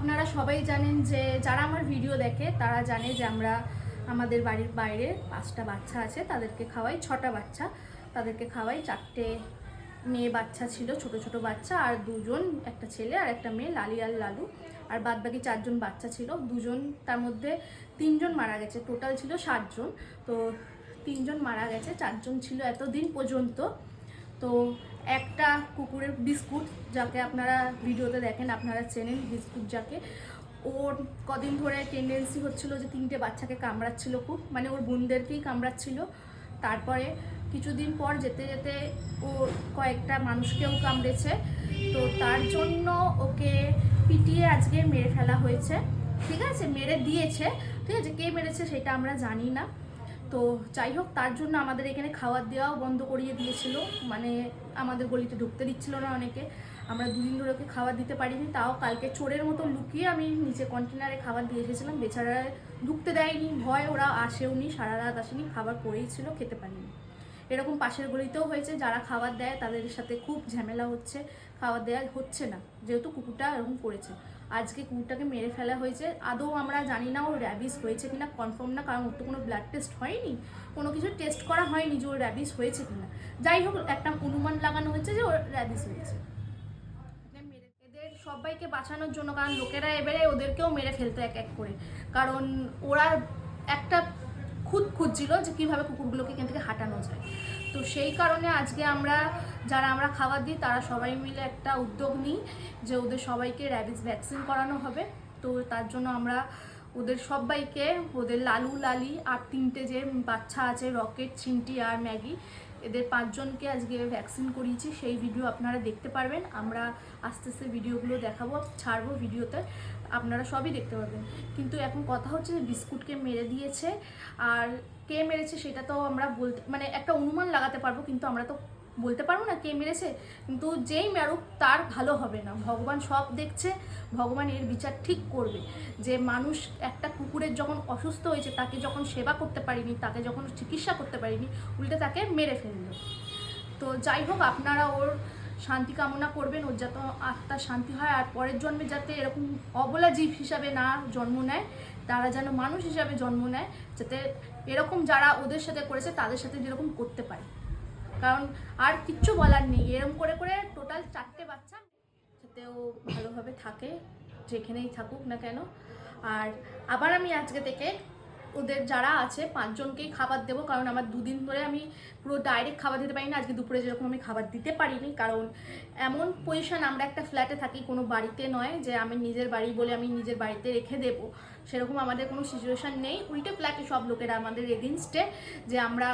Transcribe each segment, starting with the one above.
আপনারা সবাই জানেন যে যারা আমার ভিডিও দেখে তারা জানে যে আমাদের বাড়ির বাইরে 5টা বাচ্চা আছে, তাদেরকে খাওয়াই। 6টা বাচ্চা, তাদেরকে খাওয়াই। 4টে মেয়ে বাচ্চা ছিল, ছোট ছোট বাচ্চা, আর দুজন, একটা ছেলে আর একটা মেয়ে, লালি আর লালু। আর বাদ বাকি 4জন বাচ্চা ছিল। দুজন, তার মধ্যে 3জন মারা গেছে। টোটাল ছিল 7জন। তো 3জন মারা গেছে, 4জন ছিল এতদিন পর্যন্ত। তো একটা কুকুরের বিস্কুট, যাকে আপনারা ভিডিওতে দেখেন, আপনারা চেনেন বিস্কুট যাকে, ওর কদিন ধরে টেন্ডেন্সি হচ্ছিল যে 3টে বাচ্চাকে কামড়াচ্ছিল খুব, মানে ওর বোনদেরকেই কামড়াচ্ছিল। তারপরে কিছুদিন পর যেতে যেতে ও কয়েকটা মানুষকেও কামড়েছে। তো তার জন্য ওকে পিটিয়ে আজকে মেরে ফেলা হয়েছে। ঠিক আছে, মেরে দিয়েছে। ঠিক আছে, কে মেরেছে সেটা আমরা জানি না। তো যাই হোক, তার জন্য আমাদের এখানে খাবার দেওয়াও বন্ধ করিয়ে দিয়েছিল, মানে আমাদের গলিতে ঢুকতে দিচ্ছিল না অনেকে। আমরা 2 দিন ধরে ওকে খাবার দিতে পারিনি। তাও কালকে চোরের মতো লুকিয়ে আমি নিচে কন্টেনারে খাবার দিয়ে এসেছিলাম। বেচারা ঢুকতে দেয়নি, ভয়, ওরা আসেওনি, সারা রাত আসেনি, খাবার পড়েই ছিল, খেতে পারিনি। এরকম পাশের গলিতেও হয়েছে, যারা খাবার দেয় তাদের সাথে খুব ঝামেলা হচ্ছে, খাবার দেওয়া হচ্ছে না, যেহেতু কুকুরটা এরকম করেছে। আজকে কুকুরটাকে মেরে ফেলা হয়েছে। আদৌ আমরা জানি না ওর র্যাবিস হয়েছে কিনা, কনফার্ম না, কারণ ওর তো কোনো ব্লাড টেস্ট হয়নি, কোনো কিছু টেস্ট করা হয়নি যে ওর র্যাবিস হয়েছে কিনা। যাই হোক, একটা অনুমান লাগানো হয়েছে যে ওর র্যাবিস হয়েছে। এদের সবাইকে বাঁচানোর জন্য, কারণ লোকেরা এবারে ওদেরকেও মেরে ফেলতো এক এক করে, কারণ ওরা একটা খুঁজছিল যে কীভাবে কুকুরগুলোকে এখান থেকে হাঁটানো যায়। তো সেই কারণে আজকে আমরা খাবার দিই, তারা সবাই মিলে একটা উদ্যোগ নিই যে ওদের সবাইকে র্যাবিস ভ্যাকসিন করানো হবে। তো তার জন্য আমরা ওদের সবাইকে, ওদের লালু, লালি আর 3টে যে বাচ্চা আছে, রকেট, চিন্টি আর ম্যাগি, এদের 5জনকে আজকে ভ্যাকসিন করিয়েছি। সেই ভিডিও আপনারা দেখতে পারবেন। আমরা আস্তে আস্তে ভিডিওগুলো দেখাবো, ছাড়বো ভিডিওতে, আপনারা সবই দেখতে পাবেন। কিন্তু এখন কথা হচ্ছে যে বিস্কুটকে মেরে দিয়েছে, আর কে মেরেছে সেটা তো আমরা মানে একটা অনুমান লাগাতে পারবো, কিন্তু আমরা তো বলতে পারবো না কে মেরেছে। কিন্তু যেই মেরুক তার ভালো হবে না, ভগবান সব দেখছে, ভগবান এর বিচার ঠিক করবে। যে মানুষ একটা কুকুরের যখন অসুস্থ হয়েছে, তাকে যখন সেবা করতে পারিনি, তাকে যখন চিকিৎসা করতে পারিনি, উল্টে তাকে মেরে ফেললো। তো যাই হোক, আপনারা ওর শান্তি কামনা করবেন, ওর যাতে আত্মার শান্তি হয়, আর পরের জন্মে যাতে এরকম অবলা জীব হিসাবে না জন্ম নেয়, তারা যেন মানুষ হিসাবে জন্ম নেয়, যাতে এরকম যারা ওদের সাথে করেছে তাদের সাথে যেরকম করতে পারে। কারণ আর কিচ্ছু বলার নেই, এরকম করে করে টোটাল 4টে বাচ্চা, যাতে ও ভালোভাবে থাকে, যেখানেই থাকুক না কেন। আর আবার আমি আজকে থেকে ওদের যারা আছে 5জনকেই খাবার দেবো, কারণ আমার 2 দিন ধরে আমি পুরো ডাইরেক্ট খাবার দিতে পারি না। আজকে দুপুরে যেরকম আমি খাবার দিতে পারিনি, কারণ এমন পজিশন, আমরা একটা ফ্ল্যাটে থাকি, কোনো বাড়িতে নয় যে আমি নিজের বাড়ি বলে আমি নিজের বাড়িতে রেখে দেবো, সেরকম আমাদের কোনো সিচুয়েশান নেই। উল্টে ফ্ল্যাটে সব লোকেরা আমাদের এগেনস্টে, যে আমরা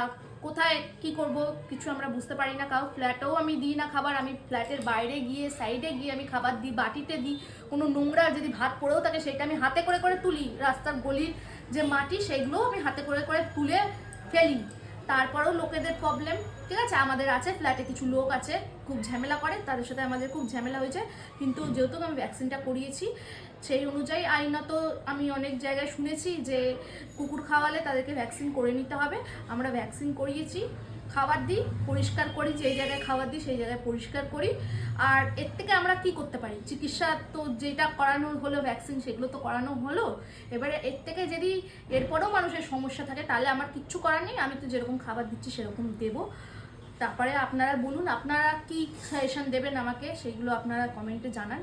কোথায় কি করব কিছু আমরা বুঝতে পারি না। কারণ ফ্ল্যাটেও আমি দিই না খাবার, আমি ফ্ল্যাটের বাইরে গিয়ে, সাইডে গিয়ে আমি খাবার দিই, বাটিতে দিই। কোনো নোংরা যদি ভাত পড়েও থাকে সেটা আমি হাতে করে করে তুলি, রাস্তার গলির যে মাটি সেগুলোও আমি হাতে করে করে তুলে ফেলি। তারপরেও লোকেদের প্রবলেম, ঠিক আছে, আমাদের আছে ফ্ল্যাটে কিছু লোক আছে খুব ঝামেলা করে, তাদের সাথে আমাদের খুব ঝামেলা হয়েছে। কিন্তু যেহেতু আমি ভ্যাকসিনটা করিয়েছি, সেই অনুযায়ী আইনত আমি অনেক জায়গায় শুনেছি যে কুকুর খাওয়ালে তাদেরকে ভ্যাকসিন করে নিতে হবে। আমরা ভ্যাকসিন করিয়েছি, খাবার দিই, পরিষ্কার করি, যেই জায়গায় খাবার দিই সেই জায়গায় পরিষ্কার করি। আর এর থেকে আমরা কি করতে পারি? চিকিৎসা তো যেটা করানো হলো, ভ্যাকসিন, সেগুলো তো করানো হলো। এবারে এর থেকে যদি এরপরেও মানুষের সমস্যা থাকে, তাহলে আমার কিচ্ছু করার নেই, আমি তো যেরকম খাবার দিচ্ছি সেরকম দেবো। তারপরে আপনারা বলুন, আপনারা কি সাজেশন দেবেন আমাকে, সেইগুলো আপনারা কমেন্টে জানান।